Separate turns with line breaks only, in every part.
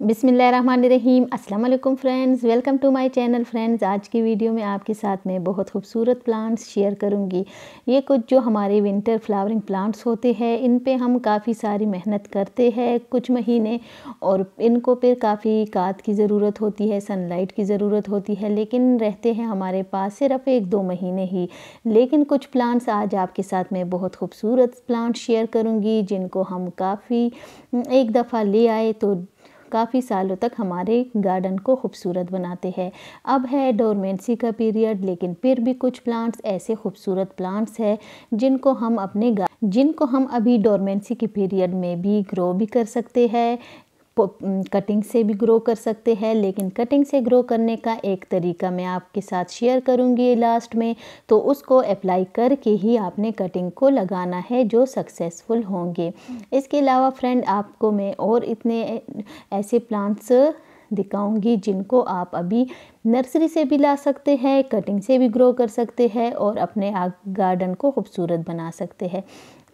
बिस्मिल्लाहिर्रहमानिर्रहीम। अस्सलाम वालेकुम friends, welcome to my channel. Friends, आज की वीडियो में आपके साथ में बहुत खूबसूरत प्लांट्स शेयर करूंगी। ये कुछ जो हमारे विंटर फ्लावरिंग प्लांट्स होते हैं, इन पे हम काफ़ी सारी मेहनत करते हैं कुछ महीने, और इनको फिर काफ़ी खाद की ज़रूरत होती है, सनलाइट की ज़रूरत होती है, लेकिन रहते हैं हमारे पास सिर्फ 1-2 महीने ही। लेकिन कुछ प्लांट्स आज आपके साथ में बहुत खूबसूरत प्लांट शेयर करूँगी, जिनको हम काफ़ी एक दफ़ा ले आए तो काफ़ी सालों तक हमारे गार्डन को खूबसूरत बनाते हैं। अब है डोरमेंसी का पीरियड, लेकिन फिर भी कुछ प्लांट्स ऐसे खूबसूरत प्लांट्स हैं जिनको हम अभी डोरमेंसी के पीरियड में भी ग्रो भी कर सकते हैं, कटिंग से भी ग्रो कर सकते हैं। लेकिन कटिंग से ग्रो करने का एक तरीका मैं आपके साथ शेयर करूंगी लास्ट में, तो उसको अप्लाई करके ही आपने कटिंग को लगाना है जो सक्सेसफुल होंगे। इसके अलावा फ्रेंड, आपको मैं और इतने ऐसे प्लांट्स दिखाऊंगी जिनको आप अभी नर्सरी से भी ला सकते हैं, कटिंग से भी ग्रो कर सकते हैं और अपने गार्डन को खूबसूरत बना सकते हैं।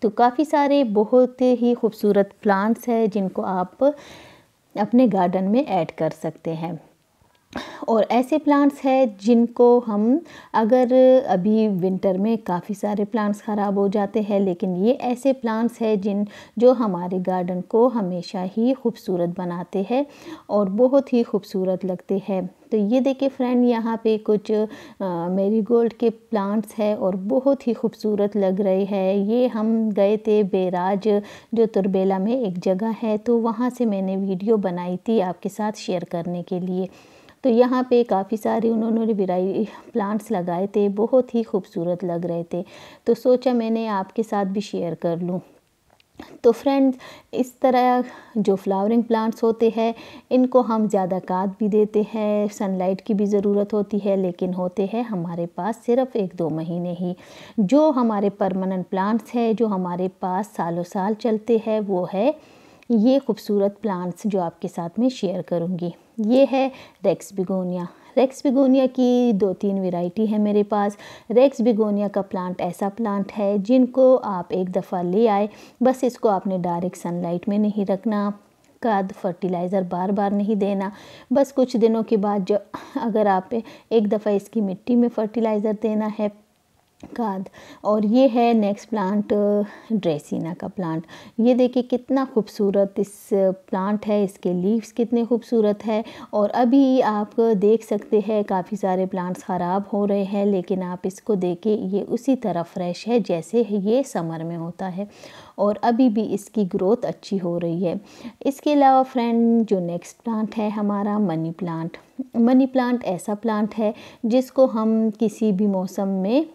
तो काफ़ी सारे बहुत ही खूबसूरत प्लांट्स हैं जिनको आप अपने गार्डन में ऐड कर सकते हैं। और ऐसे प्लांट्स हैं जिनको हम अगर अभी विंटर में काफ़ी सारे प्लांट्स ख़राब हो जाते हैं, लेकिन ये ऐसे प्लांट्स हैं जो हमारे गार्डन को हमेशा ही खूबसूरत बनाते हैं और बहुत ही खूबसूरत लगते हैं। तो ये देखिए फ्रेंड, यहाँ पे कुछ मैरीगोल्ड के प्लांट्स हैं और बहुत ही खूबसूरत लग रहे हैं। ये हम गए थे बेराज, जो तुरबेला में एक जगह है, तो वहाँ से मैंने वीडियो बनाई थी आपके साथ शेयर करने के लिए। तो यहाँ पे काफ़ी सारे उन्होंने प्लांट्स लगाए थे, बहुत ही खूबसूरत लग रहे थे, तो सोचा मैंने आपके साथ भी शेयर कर लूँ। तो फ्रेंड्स, इस तरह जो फ्लावरिंग प्लांट्स होते हैं, इनको हम ज़्यादा खाद भी देते हैं, सनलाइट की भी ज़रूरत होती है, लेकिन होते हैं हमारे पास सिर्फ 1-2 महीने ही। जो हमारे परमानेंट प्लांट्स हैं, जो हमारे पास सालों साल चलते हैं, वो है ये खूबसूरत प्लांट्स जो आपके साथ में शेयर करूँगी। ये है रेक्स बिगोनिया। रेक्स बिगोनिया की 2-3 वैरायटी है मेरे पास। रेक्स बिगोनिया का प्लांट ऐसा प्लांट है जिनको आप एक दफ़ा ले आए, बस इसको आपने डायरेक्ट सनलाइट में नहीं रखना, खाद फर्टिलाइज़र बार बार नहीं देना। बस कुछ दिनों के बाद अगर आप एक दफ़ा इसकी मिट्टी में फर्टिलाइज़र देना है, खाद। और ये है नेक्स्ट प्लांट ड्रेसिना का प्लांट। ये देखिए कितना खूबसूरत इस प्लांट है, इसके लीव्स कितने खूबसूरत है। और अभी आप देख सकते हैं काफ़ी सारे प्लांट्स ख़राब हो रहे हैं, लेकिन आप इसको देखें, ये उसी तरह फ्रेश है जैसे ये समर में होता है, और अभी भी इसकी ग्रोथ अच्छी हो रही है। इसके अलावा फ्रेंड, जो नेक्स्ट प्लांट है हमारा मनी प्लांट। मनी प्लांट ऐसा प्लांट है जिसको हम किसी भी मौसम में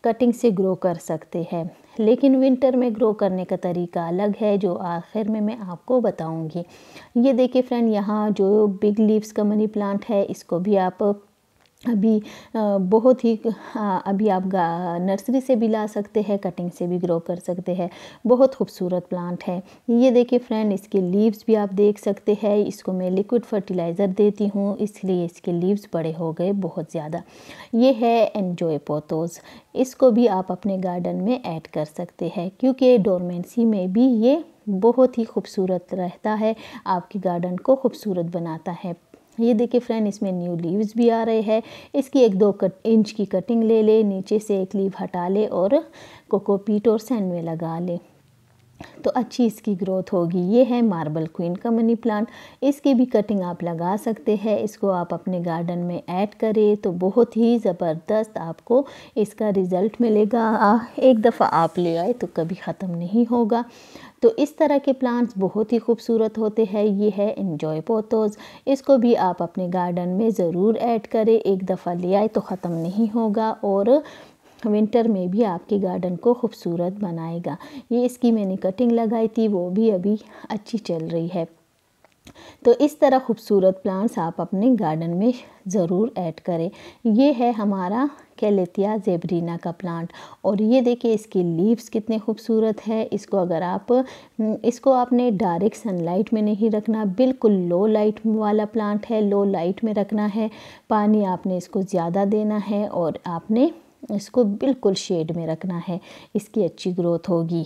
कटिंग से ग्रो कर सकते हैं, लेकिन विंटर में ग्रो करने का तरीका अलग है, जो आखिर में मैं आपको बताऊंगी। ये देखिए फ्रेंड, यहाँ जो बिग लीव्स का मनी प्लांट है, इसको भी आप अभी बहुत ही अभी आप नर्सरी से भी ला सकते हैं, कटिंग से भी ग्रो कर सकते हैं। बहुत खूबसूरत प्लांट है। ये देखिए फ्रेंड, इसके लीव्स भी आप देख सकते हैं। इसको मैं लिक्विड फर्टिलाइज़र देती हूँ, इसलिए इसके लीव्स बड़े हो गए बहुत ज़्यादा। ये है एन्जॉय पोथोस। इसको भी आप अपने गार्डन में ऐड कर सकते हैं, क्योंकि डोरमेंसी में भी ये बहुत ही खूबसूरत रहता है, आपके गार्डन को खूबसूरत बनाता है। ये देखिए फ्रेंड, इसमें न्यू लीव्स भी आ रहे हैं। इसकी 1-2 इंच की कटिंग ले ले, नीचे से एक लीव हटा ले और कोकोपीट और सैंड में लगा ले, तो अच्छी इसकी ग्रोथ होगी। ये है मार्बल क्वीन का मनी प्लांट। इसकी भी कटिंग आप लगा सकते हैं। इसको आप अपने गार्डन में ऐड करें तो बहुत ही ज़बरदस्त आपको इसका रिज़ल्ट मिलेगा। एक दफ़ा आप ले आए तो कभी ख़त्म नहीं होगा। तो इस तरह के प्लांट्स बहुत ही खूबसूरत होते हैं। ये है एन्जॉय पोथोस। इसको भी आप अपने गार्डन में ज़रूर ऐड करें, एक दफ़ा ले आए तो ख़त्म नहीं होगा और विंटर में भी आपके गार्डन को खूबसूरत बनाएगा। ये इसकी मैंने कटिंग लगाई थी, वो भी अभी अच्छी चल रही है। तो इस तरह खूबसूरत प्लांट्स आप अपने गार्डन में ज़रूर ऐड करें। ये है हमारा कैलेथिया ज़ेबरीना का प्लांट, और ये देखिए इसके लीव्स कितने खूबसूरत है। इसको आपने डायरेक्ट सनलाइट में नहीं रखना, बिल्कुल लो लाइट वाला प्लांट है, लो लाइट में रखना है। पानी आपने इसको ज़्यादा देना है और आपने इसको बिल्कुल शेड में रखना है, इसकी अच्छी ग्रोथ होगी।